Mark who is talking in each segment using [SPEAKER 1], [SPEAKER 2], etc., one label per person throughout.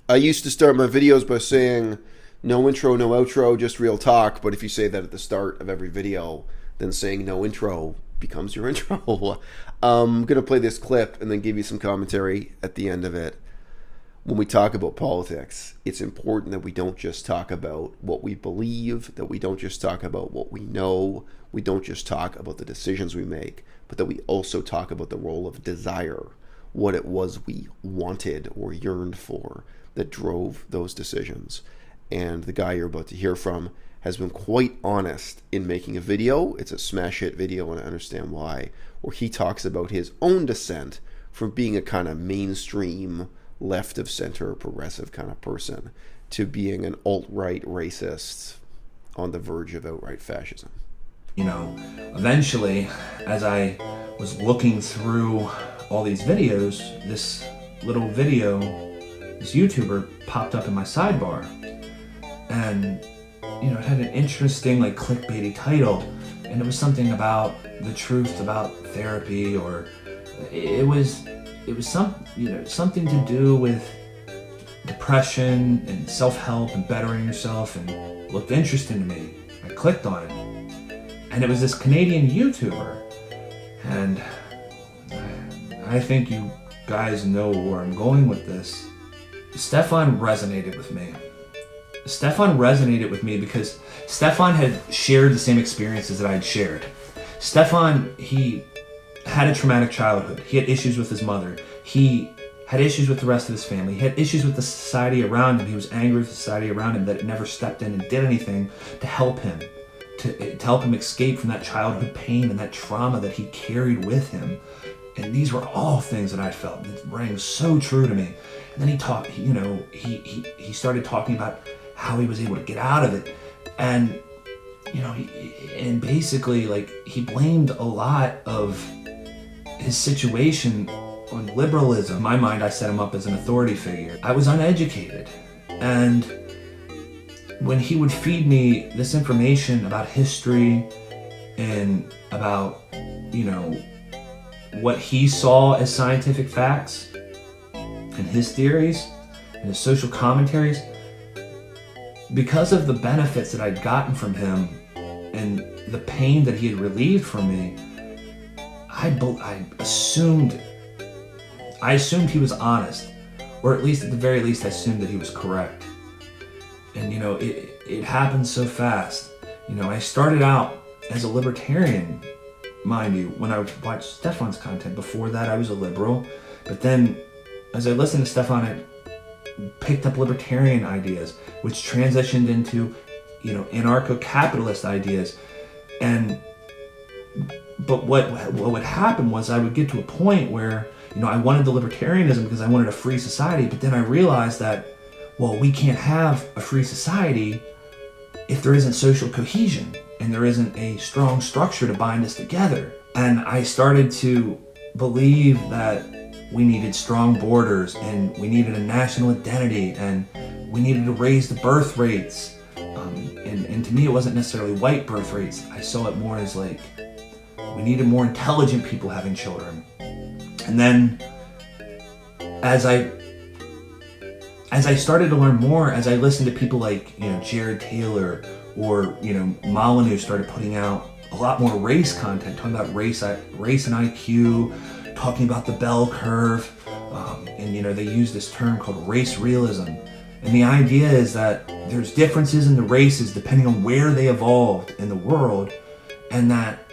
[SPEAKER 1] I used to start my videos by saying no intro, no outro, just real talk. But if you say that at the start of every video, then saying no intro becomes your intro. I'm going to play this clip and then give you some commentary at the end of it. When we talk about politics, it's important that we don't just talk about what we believe, that we don't just talk about what we know, we don't just talk about the decisions we make, but that we also talk about the role of desire, what it was we wanted or yearned for that drove those decisions. And the guy you're about to hear from has been quite honest in making a video. It's a smash hit video, and I understand why, where he talks about his own descent from being a kind of mainstream left of center progressive kind of person to being an alt-right racist on the verge of outright fascism.
[SPEAKER 2] You know, eventually, as I was looking through all these videos, this little video, this YouTuber popped up in my sidebar, and you know, it had an interesting, like, clickbaity title, and it was something about the truth about therapy, or it was something to do with depression and self-help and bettering yourself, and it looked interesting to me. I clicked on it, and it was this Canadian YouTuber, and I think you guys know where I'm going with this. Stefan resonated with me. Stefan resonated with me because Stefan had shared the same experiences that I had shared. Stefan, he had a traumatic childhood. He had issues with his mother. He had issues with the rest of his family. He had issues with the society around him. He was angry with the society around him that it never stepped in and did anything to help him, to help him escape from that childhood pain and that trauma that he carried with him. And these were all things that I felt that rang so true to me. And then he started talking about how he was able to get out of it. And, you know, and basically, like, he blamed a lot of his situation on liberalism. In my mind, I set him up as an authority figure. I was uneducated. And when he would feed me this information about history and about, you know, what he saw as scientific facts and his theories and his social commentaries, because of the benefits that I'd gotten from him and the pain that he had relieved from me, I assumed he was honest, or at least at the very least I assumed that he was correct. And you know, it happened so fast. You know, I started out as a libertarian, mind you, when I watched Stefan's content. Before that I was a liberal, but then as I listened to Stefan, I picked up libertarian ideas, which transitioned into, you know, anarcho-capitalist ideas. But what would happen was I would get to a point where, you know, I wanted the libertarianism because I wanted a free society, but then I realized that, well, we can't have a free society if there isn't social cohesion and there isn't a strong structure to bind us together. And I started to believe that we needed strong borders, and we needed a national identity, and we needed to raise the birth rates. And to me, it wasn't necessarily white birth rates. I saw it more as like, we needed more intelligent people having children. And then as I started to learn more, as I listened to people like, you know, Jared Taylor, or, you know, Molyneux started putting out a lot more race content, talking about race and IQ, talking about the bell curve, and you know, they use this term called race realism. And the idea is that there's differences in the races depending on where they evolved in the world, and that,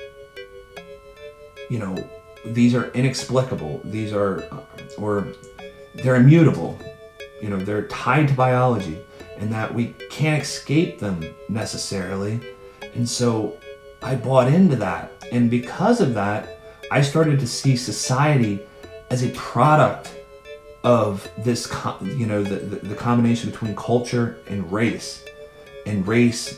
[SPEAKER 2] you know, these are inexplicable. These are, or they're immutable. You know, they're tied to biology, and that we can't escape them necessarily. And so I bought into that, and because of that, I started to see society as a product of this, you know, the combination between culture and race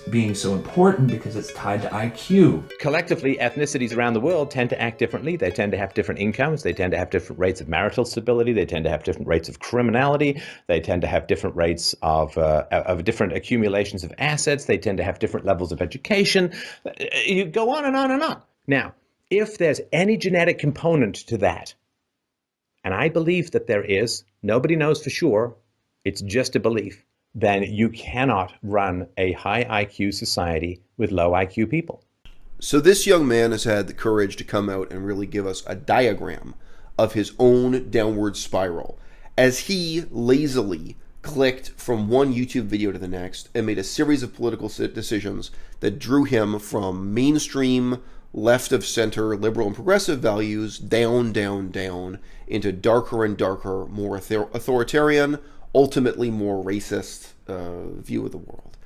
[SPEAKER 2] being so important because it's tied to IQ.
[SPEAKER 3] Collectively, ethnicities around the world tend to act differently. They tend to have different incomes. They tend to have different rates of marital stability. They tend to have different rates of criminality. They tend to have different rates of different accumulations of assets. They tend to have different levels of education. You go on and on and on. Now, if there's any genetic component to that, and I believe that there is, nobody knows for sure, it's just a belief, then you cannot run a high IQ society with low IQ people.
[SPEAKER 1] So this young man has had the courage to come out and really give us a diagram of his own downward spiral as he lazily clicked from one YouTube video to the next and made a series of political decisions that drew him from mainstream left of center liberal and progressive values down into darker and darker, more authoritarian, ultimately more racist view of the world.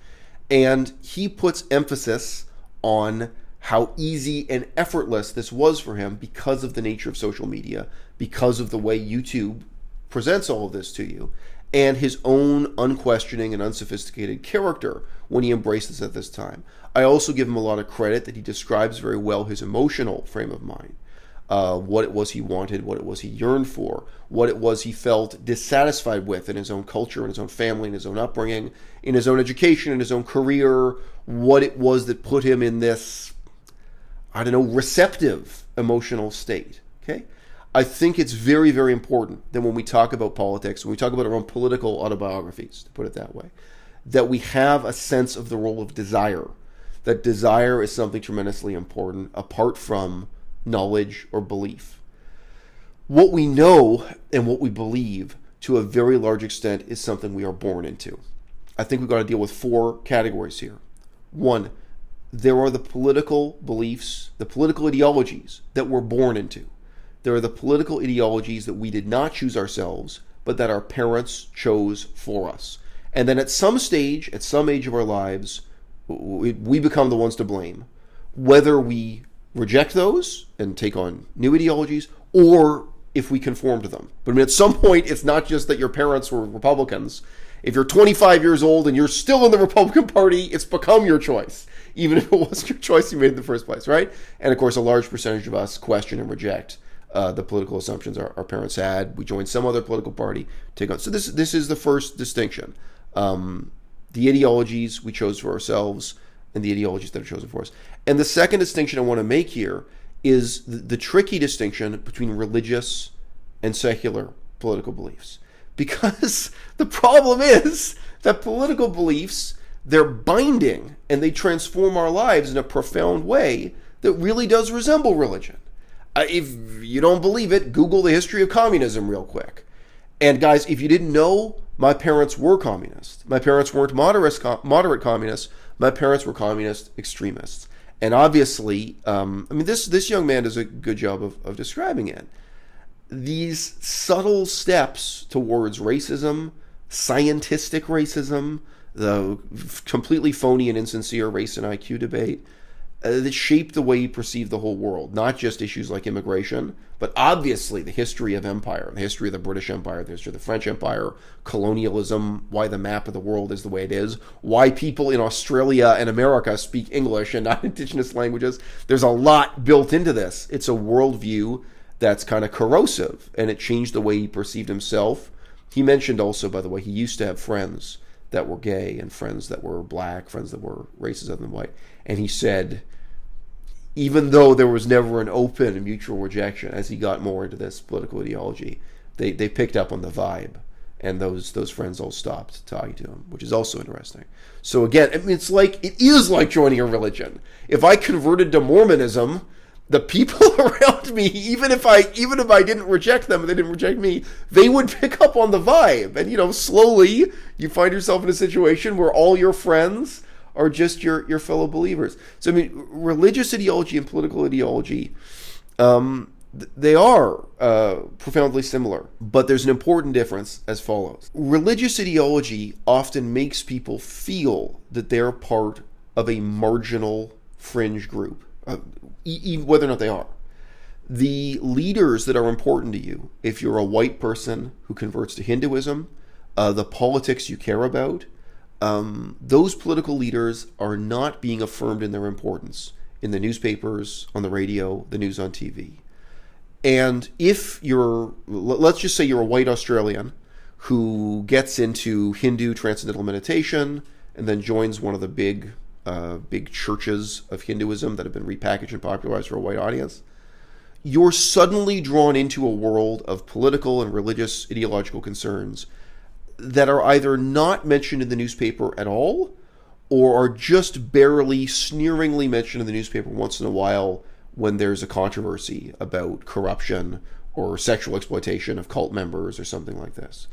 [SPEAKER 1] And he puts emphasis on how easy and effortless this was for him because of the nature of social media, because of the way YouTube presents all of this to you, and his own unquestioning and unsophisticated character when he embraced this at this time. I also give him a lot of credit that he describes very well his emotional frame of mind, what it was he wanted, what it was he yearned for, what it was he felt dissatisfied with in his own culture, in his own family, in his own upbringing, in his own education, in his own career, what it was that put him in this, receptive emotional state. Okay? I think it's very, very important that when we talk about politics, when we talk about our own political autobiographies, to put it that way, that we have a sense of the role of desire. That desire is something tremendously important apart from knowledge or belief. What we know and what we believe to a very large extent is something we are born into. I think we've got to deal with 4 categories here. 1, there are the political beliefs, the political ideologies that we're born into. There are the political ideologies that we did not choose ourselves, but that our parents chose for us. And then at some stage, at some age of our lives, we become the ones to blame. Whether we reject those and take on new ideologies, or if we conform to them. But at some point, it's not just that your parents were Republicans. If you're 25 years old and you're still in the Republican Party, it's become your choice, even if it wasn't your choice you made in the first place, right? And of course, a large percentage of us question and reject the political assumptions our parents had. We joined some other political party. So this is the first distinction. The ideologies we chose for ourselves and the ideologies that are chosen for us. And the second distinction I want to make here is the tricky distinction between religious and secular political beliefs. Because the problem is that political beliefs, they're binding and they transform our lives in a profound way that really does resemble religion. If you don't believe it, Google the history of communism real quick. And guys, if you didn't know, my parents were communists. My parents weren't moderate communists. My parents were communist extremists. And obviously, this young man does a good job of describing it. These subtle steps towards racism, scientistic racism, the completely phony and insincere race and IQ debate, that shaped the way you perceive the whole world, not just issues like immigration, but obviously the history of empire, the history of the British Empire, the history of the French Empire, colonialism, why the map of the world is the way it is, why people in Australia and America speak English and not indigenous languages. There's a lot built into this. It's a worldview that's kind of corrosive, and it changed the way he perceived himself. He mentioned also, by the way, he used to have friends that were gay and friends that were black, friends that were races other than white. And he said, even though there was never an open and mutual rejection, as he got more into this political ideology, they picked up on the vibe, and those friends all stopped talking to him, which is also interesting. So again, it is like joining a religion. If I converted to Mormonism, the people around me, even if I didn't reject them and they didn't reject me, they would pick up on the vibe. And slowly you find yourself in a situation where all your friends are just your fellow believers. So religious ideology and political ideology, they are profoundly similar, but there's an important difference as follows. Religious ideology often makes people feel that they're part of a marginal fringe group, even whether or not they are. The leaders that are important to you, if you're a white person who converts to Hinduism, the politics you care about, those political leaders are not being affirmed in their importance in the newspapers, on the radio, the news on TV. And if let's just say you're a white Australian who gets into Hindu transcendental meditation and then joins one of the big churches of Hinduism that have been repackaged and popularized for a white audience, you're suddenly drawn into a world of political and religious ideological concerns that are either not mentioned in the newspaper at all, or are just barely, sneeringly mentioned in the newspaper once in a while when there's a controversy about corruption or sexual exploitation of cult members or something like this.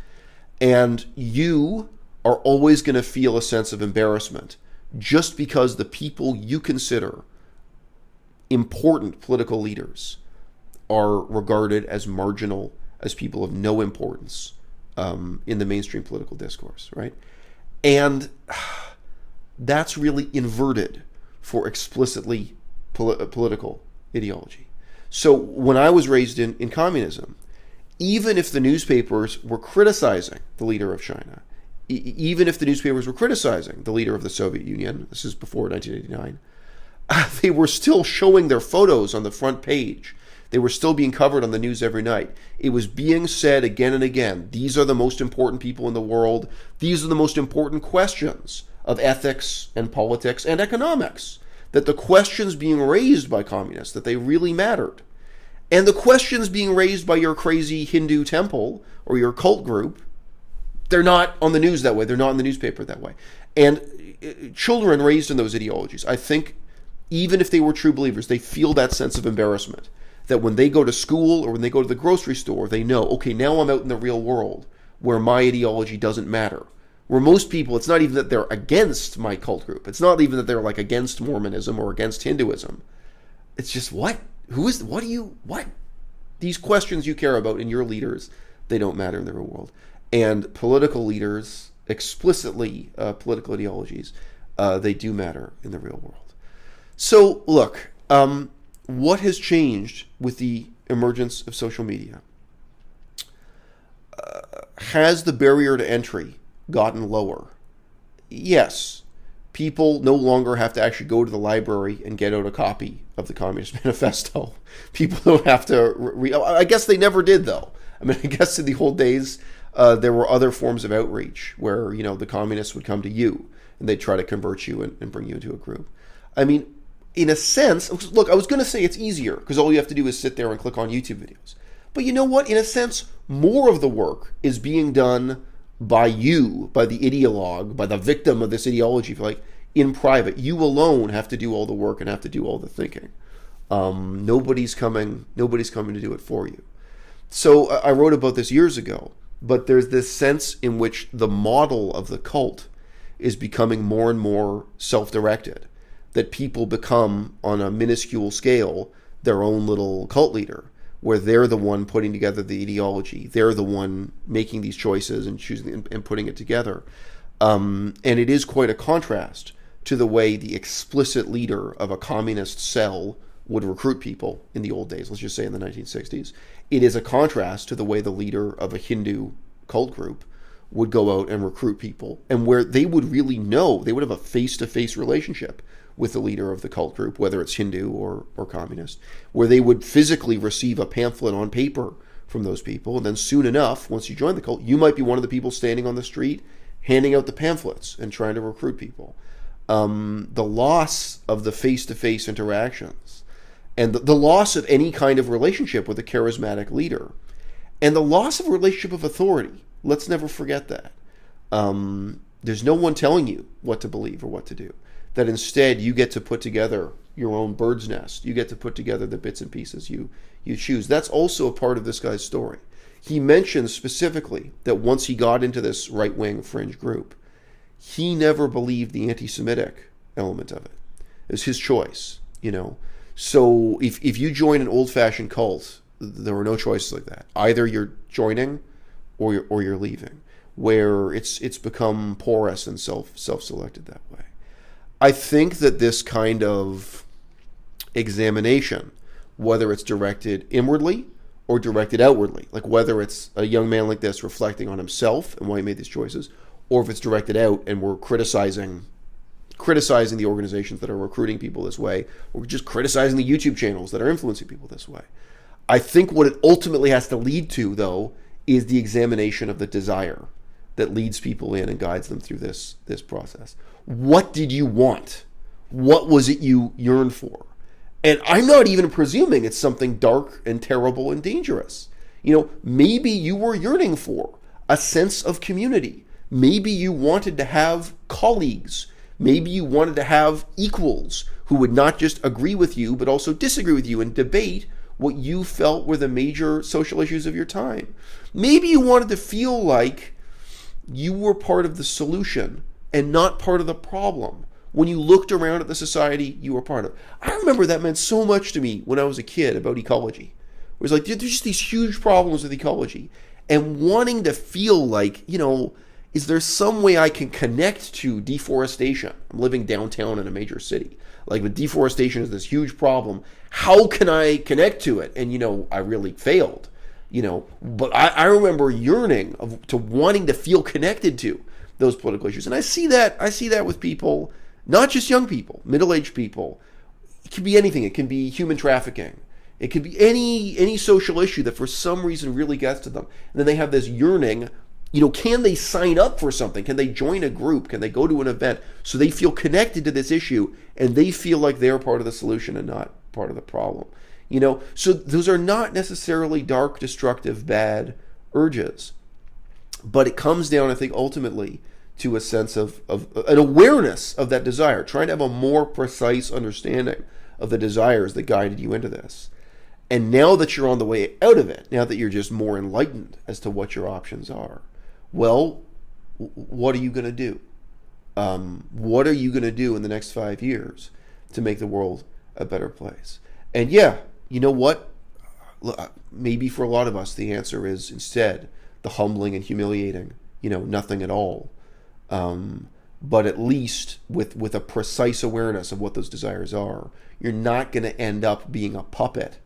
[SPEAKER 1] And you are always going to feel a sense of embarrassment just because the people you consider important political leaders are regarded as marginal, as people of no importance in the mainstream political discourse, right? And that's really inverted for explicitly political ideology. So when I was raised in communism, even if the newspapers were criticizing the leader of China, even if the newspapers were criticizing the leader of the Soviet Union, this is before 1989, they were still showing their photos on the front page. They were still being covered on the news every night. It was being said again and again, these are the most important people in the world. These are the most important questions of ethics and politics and economics. That the questions being raised by communists, that they really mattered. And the questions being raised by your crazy Hindu temple or your cult group, they're not on the news that way. They're not in the newspaper that way. And children raised in those ideologies, I think, even if they were true believers, they feel that sense of embarrassment. That when they go to school or when they go to the grocery store, they know, okay, now I'm out in the real world where my ideology doesn't matter. Where most people, it's not even that they're against my cult group. It's not even that they're like against Mormonism or against Hinduism. It's just, what? What? These questions you care about in your leaders, they don't matter in the real world. And political leaders, explicitly political ideologies, they do matter in the real world. So, look, what has changed with the emergence of social media? Has the barrier to entry gotten lower? Yes. People no longer have to actually go to the library and get out a copy of the Communist Manifesto. People don't have to... I guess they never did, though. I mean, I guess in the old days, there were other forms of outreach where, the communists would come to you and they'd try to convert you and bring you into a group. I mean, in a sense, look, I was going to say it's easier because all you have to do is sit there and click on YouTube videos. But you know what? In a sense, more of the work is being done by you, by the ideologue, by the victim of this ideology, if you like, in private. You alone have to do all the work and have to do all the thinking. Nobody's coming to do it for you. So I wrote about this years ago, but there's this sense in which the model of the cult is becoming more and more self-directed. That people become, on a minuscule scale, their own little cult leader, where they're the one putting together the ideology. They're the one making these choices and choosing and putting it together. And it is quite a contrast to the way the explicit leader of a communist cell would recruit people in the old days, let's just say in the 1960s. It is a contrast to the way the leader of a Hindu cult group would go out and recruit people, and where they would really know, they would have a face-to-face relationship with the leader of the cult group, whether it's Hindu or communist, where they would physically receive a pamphlet on paper from those people. And then soon enough, once you join the cult, you might be one of the people standing on the street handing out the pamphlets and trying to recruit people. The loss of the face-to-face interactions and the loss of any kind of relationship with a charismatic leader and the loss of a relationship of authority. Let's never forget that. There's no one telling you what to believe or what to do. That instead you get to put together your own bird's nest. You get to put together the bits and pieces you choose. That's also a part of this guy's story. He mentions specifically that once he got into this right-wing fringe group, he never believed the anti-Semitic element of it. It was his choice, So if you join an old-fashioned cult, there were no choices like that. Either you're joining or you're leaving, where it's become porous and self-selected that way. I think that this kind of examination, whether it's directed inwardly or directed outwardly, like whether it's a young man like this reflecting on himself and why he made these choices, or if it's directed out and we're criticizing the organizations that are recruiting people this way, or just criticizing the YouTube channels that are influencing people this way. I think what it ultimately has to lead to, though, is the examination of the desire that leads people in and guides them through this process. What did you want? What was it you yearned for? And I'm not even presuming it's something dark and terrible and dangerous. Maybe you were yearning for a sense of community. Maybe you wanted to have colleagues. Maybe you wanted to have equals who would not just agree with you, but also disagree with you and debate what you felt were the major social issues of your time. Maybe you wanted to feel like you were part of the solution and not part of the problem. When you looked around at the society you were part of. I remember that meant so much to me when I was a kid about ecology. It was like, there's just these huge problems with ecology. And wanting to feel like, is there some way I can connect to deforestation? I'm living downtown in a major city. Like, but deforestation is this huge problem. How can I connect to it? And, I really failed. But I remember yearning to wanting to feel connected to those political issues. And I see that with people, not just young people, middle-aged people. It can be anything. It can be human trafficking. It could be any social issue that for some reason really gets to them. And then they have this yearning, can they sign up for something? Can they join a group? Can they go to an event so they feel connected to this issue and they feel like they're part of the solution and not part of the problem? So those are not necessarily dark, destructive, bad urges. But it comes down, I think, ultimately to a sense of an awareness of that desire, trying to have a more precise understanding of the desires that guided you into this. And now that you're on the way out of it, now that you're just more enlightened as to what your options are, well, what are you going to do? What are you going to do in the next 5 years to make the world a better place? And yeah, you know what? Maybe for a lot of us, the answer is instead the humbling and humiliating, nothing at all. But at least with a precise awareness of what those desires are, you're not going to end up being a puppet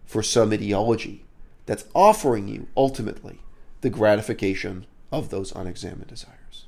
[SPEAKER 1] for some ideology that's offering you ultimately the gratification of those unexamined desires.